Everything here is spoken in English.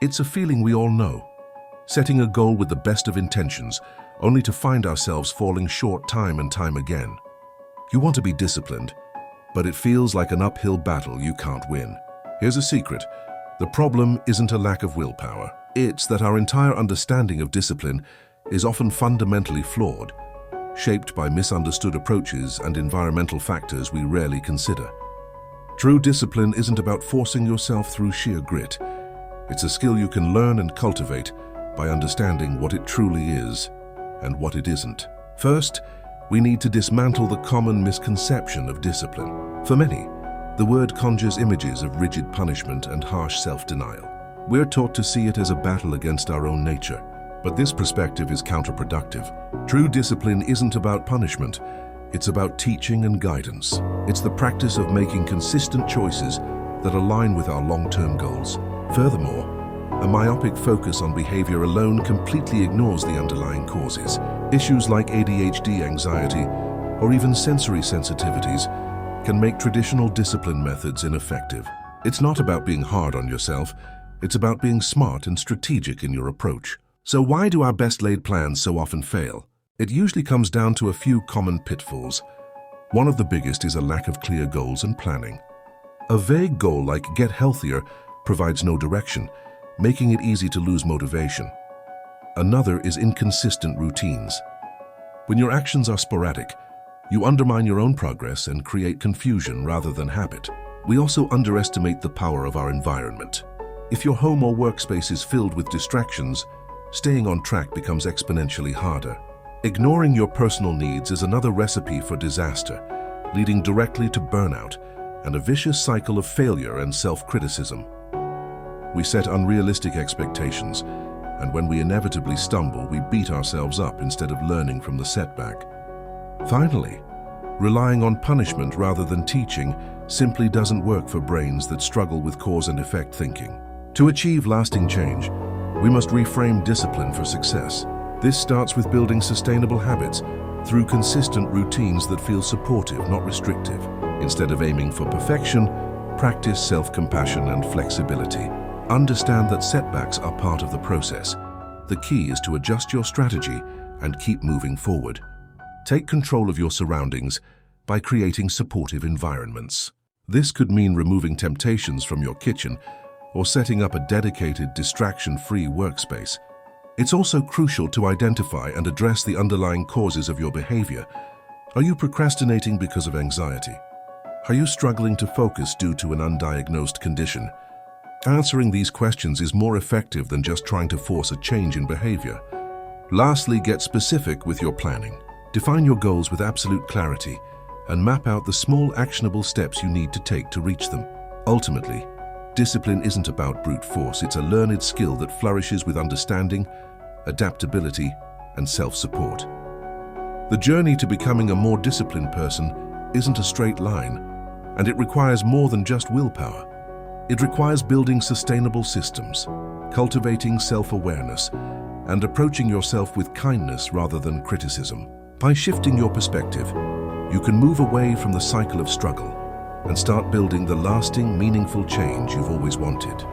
It's a feeling we all know. Setting a goal with the best of intentions, only to find ourselves falling short time and time again. You want to be disciplined, but it feels like an uphill battle you can't win. Here's a secret. The problem isn't a lack of willpower. It's that our entire understanding of discipline is often fundamentally flawed, shaped by misunderstood approaches and environmental factors we rarely consider. True discipline isn't about forcing yourself through sheer grit. It's a skill you can learn and cultivate by understanding what it truly is and what it isn't. First, we need to dismantle the common misconception of discipline. For many, the word conjures images of rigid punishment and harsh self-denial. We're taught to see it as a battle against our own nature, but this perspective is counterproductive. True discipline isn't about punishment, it's about teaching and guidance. It's the practice of making consistent choices that align with our long-term goals. Furthermore, a myopic focus on behavior alone completely ignores the underlying causes. Issues like ADHD, anxiety, or even sensory sensitivities can make traditional discipline methods ineffective. It's not about being hard on yourself, it's about being smart and strategic in your approach. So why do our best-laid plans so often fail? It usually comes down to a few common pitfalls. One of the biggest is a lack of clear goals and planning. A vague goal like get healthier provides no direction, making it easy to lose motivation. Another is inconsistent routines. When your actions are sporadic, you undermine your own progress and create confusion rather than habit. We also underestimate the power of our environment. If your home or workspace is filled with distractions, staying on track becomes exponentially harder. Ignoring your personal needs is another recipe for disaster, leading directly to burnout and a vicious cycle of failure and self-criticism. We set unrealistic expectations, and when we inevitably stumble, we beat ourselves up instead of learning from the setback. Finally, relying on punishment rather than teaching simply doesn't work for brains that struggle with cause and effect thinking. To achieve lasting change, we must reframe discipline for success. This starts with building sustainable habits through consistent routines that feel supportive, not restrictive. Instead of aiming for perfection, practice self-compassion and flexibility. Understand that setbacks are part of the process. The key is to adjust your strategy and keep moving forward. Take control of your surroundings by creating supportive environments. This could mean removing temptations from your kitchen or setting up a dedicated, distraction-free workspace. It's also crucial to identify and address the underlying causes of your behavior. Are you procrastinating because of anxiety? Are you struggling to focus due to an undiagnosed condition? Answering these questions is more effective than just trying to force a change in behavior. Lastly, get specific with your planning. Define your goals with absolute clarity and map out the small, actionable steps you need to take to reach them. Ultimately, discipline isn't about brute force, it's a learned skill that flourishes with understanding, adaptability, and self-support. The journey to becoming a more disciplined person isn't a straight line, and it requires more than just willpower. It requires building sustainable systems, cultivating self-awareness, and approaching yourself with kindness rather than criticism. By shifting your perspective, you can move away from the cycle of struggle and start building the lasting, meaningful change you've always wanted.